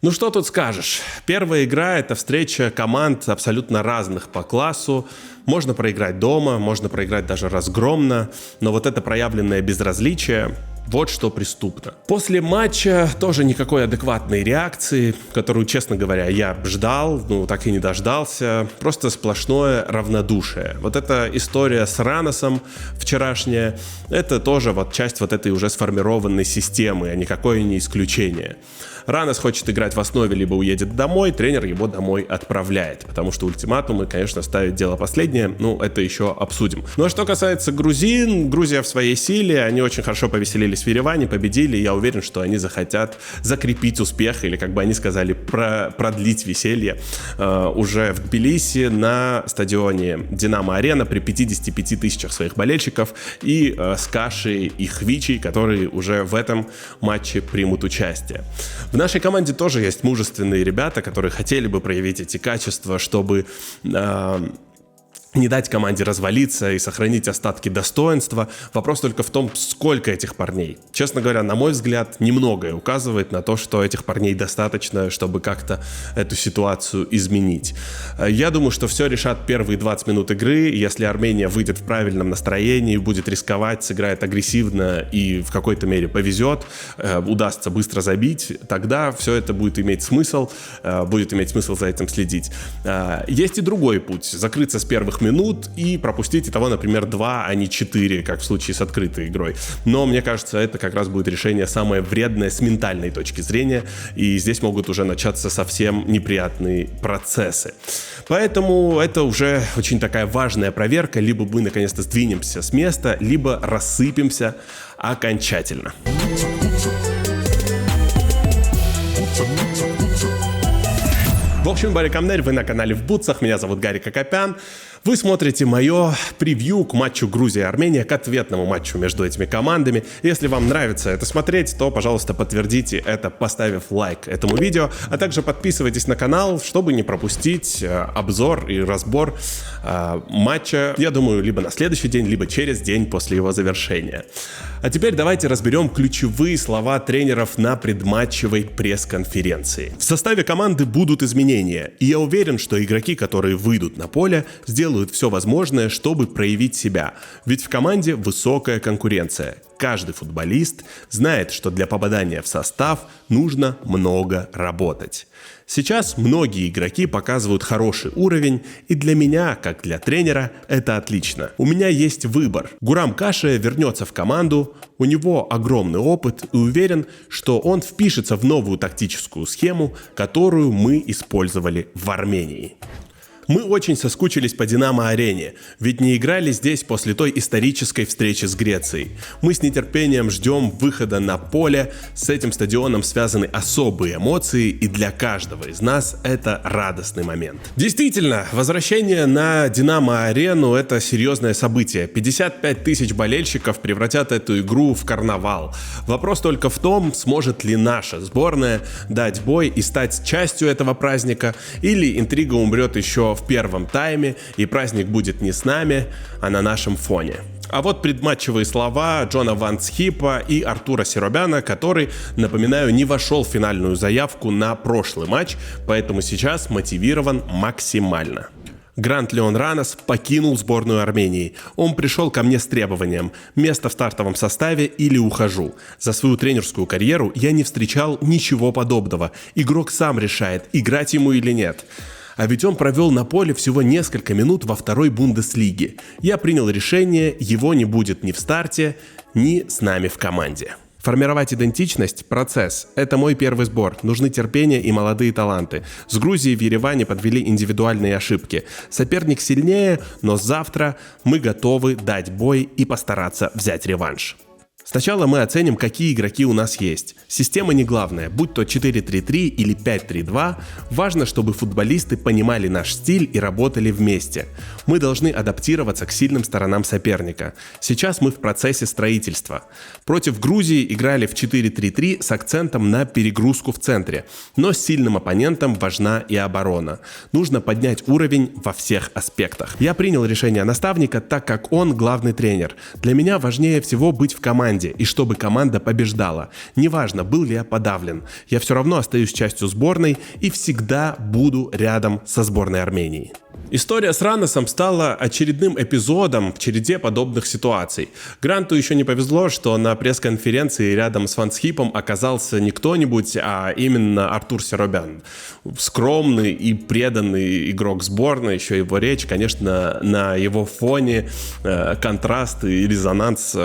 Ну что тут скажешь? Первая игра — это встреча команд абсолютно разных по классу. Можно проиграть дома, можно проиграть даже разгромно, но вот это проявленное безразличие — вот что преступно. После матча тоже никакой адекватной реакции, которую, честно говоря, я ждал, так и не дождался. Просто сплошное равнодушие. Вот эта история с Раносом вчерашняя, это тоже вот часть вот этой уже сформированной системы, а никакое не исключение. Ранос хочет играть в основе, либо уедет домой, тренер его домой отправляет, потому что ультиматумы, конечно, ставить дело последнее, это еще обсудим. Ну а что касается грузин, Грузия в своей силе, они очень хорошо повеселились в Ереване, победили, я уверен, что они захотят закрепить успех, или, как бы они сказали, продлить веселье уже в Тбилиси на стадионе Динамо-Арена при 55 тысячах своих болельщиков и с Кашей и Хвичей, которые уже в этом матче примут участие. В нашей команде тоже есть мужественные ребята, которые хотели бы проявить эти качества, чтобы не дать команде развалиться и сохранить остатки достоинства. Вопрос только в том, сколько этих парней. Честно говоря, на мой взгляд, немногое указывает на то, что этих парней достаточно, чтобы как-то эту ситуацию изменить. Я думаю, что все решат первые 20 минут игры. Если Армения выйдет в правильном настроении, будет рисковать, сыграет агрессивно и в какой-то мере повезет, удастся быстро забить, тогда все это будет иметь смысл за этим следить. Есть и другой путь. Закрыться с первых минут и пропустить итого, например, 2, а не 4, как в случае с открытой игрой. Но мне кажется, это как раз будет решение самое вредное с ментальной точки зрения, и здесь могут уже начаться совсем неприятные процессы. Поэтому это уже очень такая важная проверка. Либо мы наконец-то сдвинемся с места, либо рассыпемся окончательно. В общем, Барри Камнель, вы на канале В Бутсах, меня зовут Гарик Акопян. Вы смотрите мое превью к матчу Грузия-Армения, к ответному матчу между этими командами. Если вам нравится это смотреть, то, пожалуйста, подтвердите это, поставив лайк этому видео, а также подписывайтесь на канал, чтобы не пропустить обзор и разбор матча, я думаю, либо на следующий день, либо через день после его завершения. А теперь давайте разберем ключевые слова тренеров на предматчевой пресс-конференции. В составе команды будут изменения, и я уверен, что игроки, которые выйдут на поле, сделают все возможное, чтобы проявить себя. Ведь в команде высокая конкуренция. Каждый футболист знает, что для попадания в состав нужно много работать. Сейчас многие игроки показывают хороший уровень, и для меня, как для тренера, это отлично. У меня есть выбор. Гурам Каша вернется в команду, у него огромный опыт, и уверен, что он впишется в новую тактическую схему, которую мы использовали в Армении. Мы очень соскучились по Динамо-арене, ведь не играли здесь после той исторической встречи с Грецией. Мы с нетерпением ждем выхода на поле, с этим стадионом связаны особые эмоции, и для каждого из нас это радостный момент. Действительно, возвращение на Динамо-арену — это серьезное событие. 55 тысяч болельщиков превратят эту игру в карнавал. Вопрос только в том, сможет ли наша сборная дать бой и стать частью этого праздника, или интрига умрет еще в первом тайме, и праздник будет не с нами, а на нашем фоне. А вот предматчевые слова Джона Ван Цхипа и Артура Серобяна, который, напоминаю, не вошел в финальную заявку на прошлый матч, поэтому сейчас мотивирован максимально. Грант Леон Ранос покинул сборную Армении. Он пришел ко мне с требованием: место в стартовом составе или ухожу. За свою тренерскую карьеру я не встречал ничего подобного. Игрок сам решает, играть ему или нет. А ведь он провел на поле всего несколько минут во второй Бундеслиге. Я принял решение, его не будет ни в старте, ни с нами в команде. Формировать идентичность – процесс. Это мой первый сбор. Нужны терпение и молодые таланты. С Грузией в Ереване подвели индивидуальные ошибки. Соперник сильнее, но завтра мы готовы дать бой и постараться взять реванш. Сначала мы оценим, какие игроки у нас есть. Система не главная, будь то 4-3-3 или 5-3-2, важно, чтобы футболисты понимали наш стиль и работали вместе. Мы должны адаптироваться к сильным сторонам соперника. Сейчас мы в процессе строительства. Против Грузии играли в 4-3-3 с акцентом на перегрузку в центре, но с сильным оппонентом важна и оборона. Нужно поднять уровень во всех аспектах. Я принял решение наставника, так как он главный тренер. Для меня важнее всего быть в команде, команде и чтобы команда побеждала. Неважно, был ли я подавлен, я все равно остаюсь частью сборной и всегда буду рядом со сборной Армении. История с Раносом стала очередным эпизодом в череде подобных ситуаций. Гранту еще не повезло, что на пресс-конференции рядом с Фанцхипом оказался не кто-нибудь, а именно Артур Серобян. Скромный и преданный игрок сборной, еще его речь, конечно, на его фоне контраст и резонанс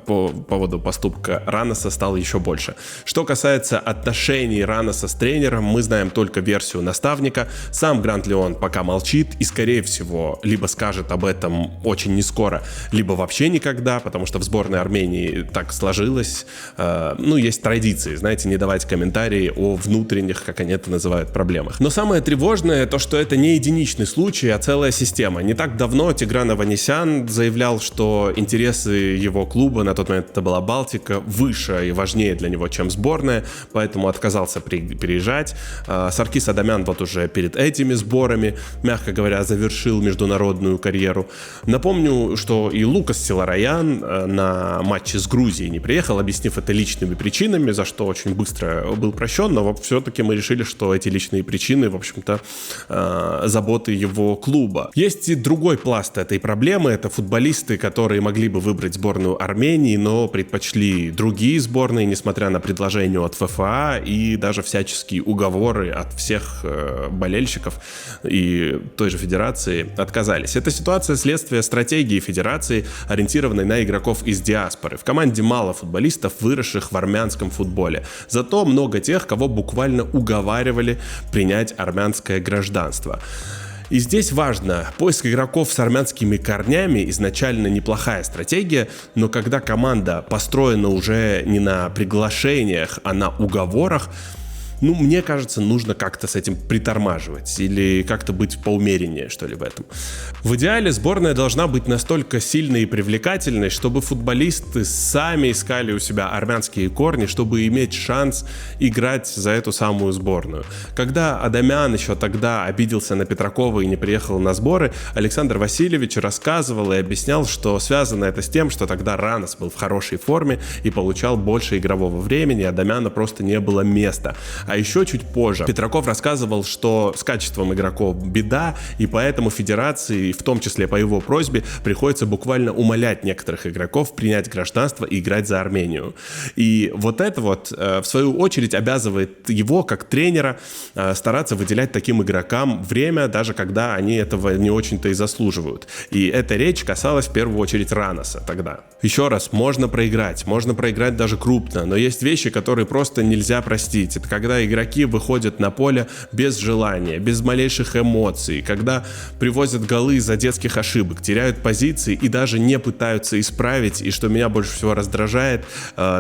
по поводу поступка Раноса стал еще больше. Что касается отношений Раноса с тренером, мы знаем только версию наставника. Сам Грант Леон пока молчит и, скорее всего, либо скажет об этом очень нескоро, либо вообще никогда, потому что в сборной Армении так сложилось. Есть традиции, знаете, не давать комментарии о внутренних, как они это называют, проблемах. Но самое тревожное то, что это не единичный случай, а целая система. Не так давно Тигран Аванесян заявлял, что интересы его клуба, на тот момент это была Балтика, выше и важнее для него, чем сборная, поэтому отказался переезжать. Саркис Адамян вот уже перед этими сборами, мягко говоря, завершил международную карьеру. Напомню, что и Лукас Силараян на матче с Грузией не приехал, объяснив это личными причинами, за что очень быстро был прощен, но все-таки мы решили, что эти личные причины, в общем-то, заботы его клуба. Есть и другой пласт этой проблемы, это футболисты, которые могли бы выбрать сборную Армении, но предпочли другие сборные, несмотря на предложение от ФФА и даже всяческие уговоры от всех болельщиков и той же федерации отказались. Эта ситуация следствие стратегии федерации, ориентированной на игроков из диаспоры. В команде мало футболистов, выросших в армянском футболе. Зато много тех, кого буквально уговаривали принять армянское гражданство. И здесь важно, поиск игроков с армянскими корнями изначально неплохая стратегия, но когда команда построена уже не на приглашениях, а на уговорах, мне кажется, нужно как-то с этим притормаживать или как-то быть поумереннее, что ли, в этом. В идеале сборная должна быть настолько сильной и привлекательной, чтобы футболисты сами искали у себя армянские корни, чтобы иметь шанс играть за эту самую сборную. Когда Адамян еще тогда обиделся на Петракова и не приехал на сборы, Александр Васильевич рассказывал и объяснял, что связано это с тем, что тогда Ранос был в хорошей форме и получал больше игрового времени, а Адамяна просто не было места. А еще чуть позже Петраков рассказывал, что с качеством игроков беда, и поэтому федерации, в том числе по его просьбе, приходится буквально умолять некоторых игроков принять гражданство и играть за Армению. И вот это в свою очередь, обязывает его, как тренера, стараться выделять таким игрокам время, даже когда они этого не очень-то и заслуживают. И эта речь касалась в первую очередь Раноса тогда. Еще раз, можно проиграть даже крупно, но есть вещи, которые просто нельзя простить. Это когда игроки выходят на поле без желания, без малейших эмоций, когда привозят голы из-за детских ошибок, теряют позиции и даже не пытаются исправить, и что меня больше всего раздражает,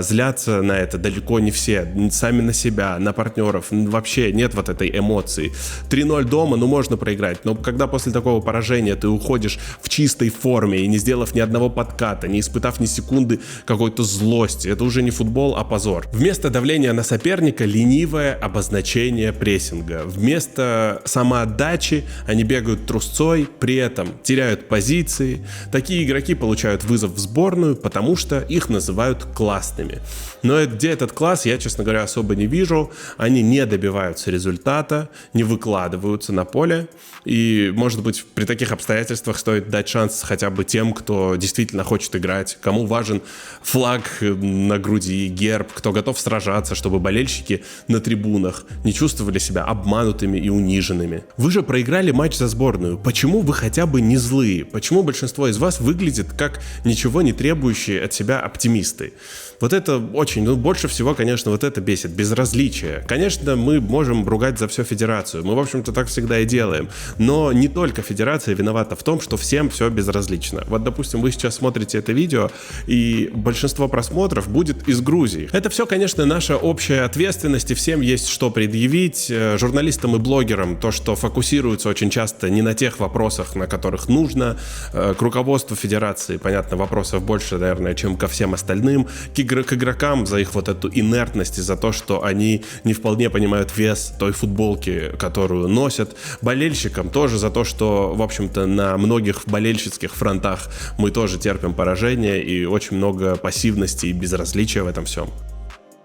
злятся на это далеко не все, сами на себя, на партнеров, вообще нет вот этой эмоции. 3-0 дома, можно проиграть, но когда после такого поражения ты уходишь в чистой форме и не сделав ни одного подката, не испытав ни секунды какой-то злости, это уже не футбол, а позор. Вместо давления на соперника ленивое обозначение прессинга. Вместо самоотдачи они бегают трусцой, при этом теряют позиции. Такие игроки получают вызов в сборную, потому что их называют классными. Но где этот класс, я, честно говоря, особо не вижу. Они не добиваются результата, не выкладываются на поле. И, может быть, при таких обстоятельствах стоит дать шанс хотя бы тем, кто действительно хочет играть, кому важен флаг на груди, герб, кто готов сражаться, чтобы болельщики на трибунах не чувствовали себя обманутыми и униженными. Вы же проиграли матч за сборную. Почему вы хотя бы не злые? Почему большинство из вас выглядит как ничего не требующие от себя оптимисты? Вот это очень, больше всего, конечно, вот это бесит, безразличие. Конечно, мы можем ругать за все федерацию, мы, в общем-то, так всегда и делаем, но не только федерация виновата в том, что всем все безразлично. Вот, допустим, вы сейчас смотрите это видео, и большинство просмотров будет из Грузии. Это все, конечно, наша общая ответственность, и всем есть что предъявить, журналистам и блогерам, то, что фокусируются очень часто не на тех вопросах, на которых нужно, к руководству федерации, понятно, вопросов больше, наверное, чем ко всем остальным, к к игрокам за их вот эту инертность и за то, что они не вполне понимают вес той футболки, которую носят. Болельщикам тоже за то, что, в общем-то, на многих болельщицких фронтах мы тоже терпим поражение и очень много пассивности и безразличия в этом всем.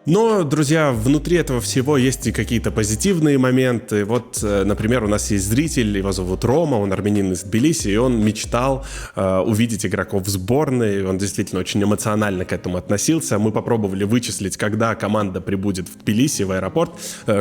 Но, друзья, внутри этого всего есть и какие-то позитивные моменты. Вот, например, у нас есть зритель, его зовут Рома, он армянин из Тбилиси, и он мечтал увидеть игроков в сборной. Он действительно очень эмоционально к этому относился. Мы попробовали вычислить, когда команда прибудет в Тбилиси, в аэропорт,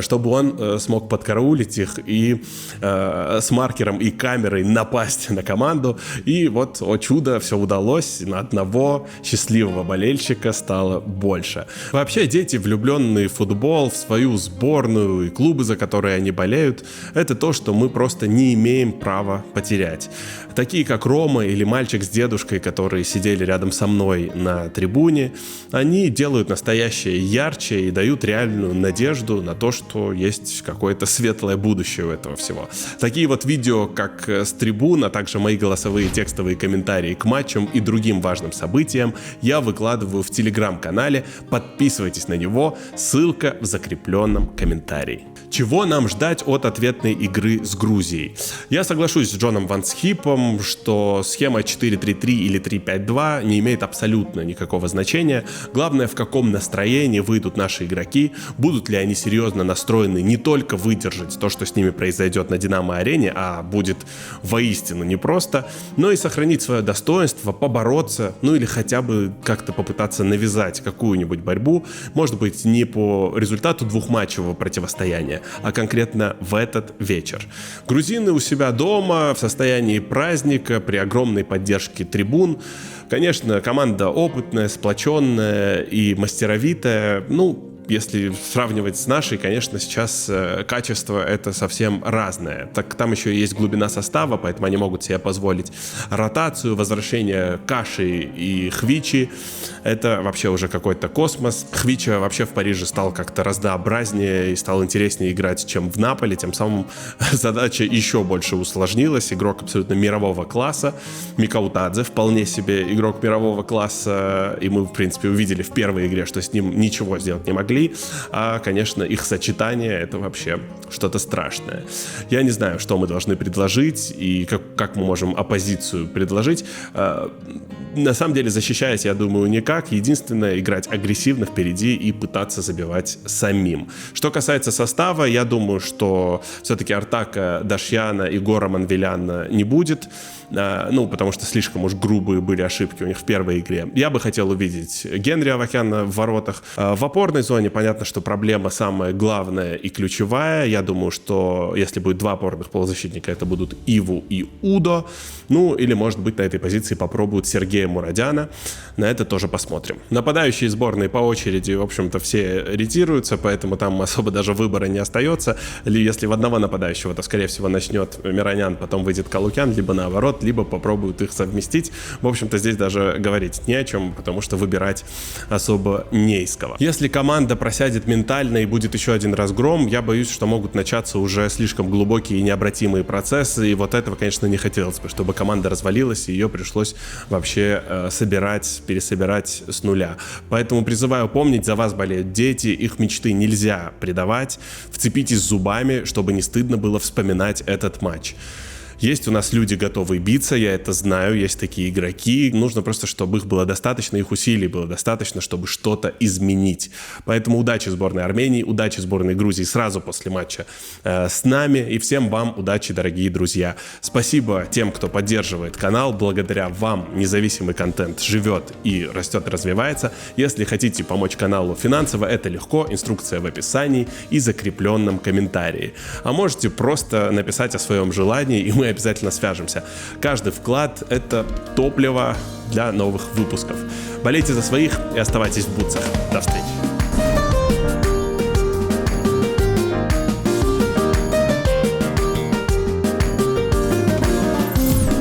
чтобы он смог подкараулить их и с маркером и камерой напасть на команду. И вот, о чудо, все удалось. На одного счастливого болельщика стало больше. Вообще, дети, влюбленные в футбол, в свою сборную и клубы, за которые они болеют, это то, что мы просто не имеем права потерять. Такие, как Рома или мальчик с дедушкой, которые сидели рядом со мной на трибуне, они делают настоящее ярче и дают реальную надежду на то, что есть какое-то светлое будущее у этого всего. Такие вот видео, как с трибун, а также мои голосовые текстовые комментарии к матчам и другим важным событиям, я выкладываю в телеграм-канале. Подписывайтесь на него, ссылка в закрепленном комментарии. Чего нам ждать от ответной игры с Грузией? Я соглашусь с Джоном Ван Схипом, что схема 4-3-3 или 3-5-2 не имеет абсолютно никакого значения. Главное, в каком настроении выйдут наши игроки, будут ли они серьезно настроены не только выдержать то, что с ними произойдет на Динамо-арене, а будет воистину непросто, но и сохранить свое достоинство, побороться, ну или хотя бы как-то попытаться навязать какую-нибудь борьбу, может быть, не по результату двухматчевого противостояния, а конкретно в этот вечер. Грузины у себя дома, в состоянии праздника, при огромной поддержке трибун. Конечно, команда опытная, сплоченная и мастеровитая. Если сравнивать с нашей, конечно, сейчас качество это совсем разное. Так там еще есть глубина состава, поэтому они могут себе позволить ротацию, возвращение Каши и Хвичи. Это вообще уже какой-то космос. Хвича вообще в Париже стал как-то разнообразнее и стал интереснее играть, чем в Наполе. Тем самым задача еще больше усложнилась. Игрок абсолютно мирового класса. Микаутадзе вполне себе игрок мирового класса. И мы, в принципе, увидели в первой игре, что с ним ничего сделать не могли. А, конечно, их сочетание — это вообще что-то страшное. Я не знаю, что мы должны предложить и как мы можем оппозицию предложить. На самом деле, защищаясь, я думаю, никак. Единственное — играть агрессивно впереди и пытаться забивать самим. Что касается состава, я думаю, что все-таки Артака, Дашьяна и Гора Манвеляна не будет. Потому что слишком уж грубые были ошибки у них в первой игре. Я бы хотел увидеть Генри Авакяна в воротах. В опорной зоне понятно, что проблема самая главная и ключевая. Я думаю, что если будет два опорных полузащитника, это будут Иву и Удо. Или, может быть, на этой позиции попробуют Сергея Мурадяна. На это тоже посмотрим. Нападающие сборной по очереди, в общем-то, все ретируются, поэтому там особо даже выбора не остается. Если в одного нападающего, то, скорее всего, начнет Миронян, потом выйдет Калукян, либо наоборот, либо попробуют их совместить. В общем-то, здесь даже говорить не о чем, потому что выбирать особо не из кого. Если команда просядет ментально и будет еще один разгром, я боюсь, что могут начаться уже слишком глубокие и необратимые процессы, и вот этого, конечно, не хотелось бы, чтобы команда развалилась, и ее пришлось вообще пересобирать с нуля. Поэтому призываю помнить, за вас болеют дети, их мечты нельзя предавать, вцепитесь зубами, чтобы не стыдно было вспоминать этот матч. Есть у нас люди, готовые биться, я это знаю, есть такие игроки. Нужно просто, чтобы их было достаточно, их усилий было достаточно, чтобы что-то изменить. Поэтому удачи сборной Армении, удачи сборной Грузии сразу после матча с нами. И всем вам удачи, дорогие друзья. Спасибо тем, кто поддерживает канал. Благодаря вам независимый контент живет и растет, развивается. Если хотите помочь каналу финансово, это легко. Инструкция в описании и закрепленном комментарии. А можете просто написать о своем желании, и мы обязательно свяжемся. Каждый вклад — это топливо для новых выпусков. Болейте за своих и оставайтесь в бутсах. До встречи.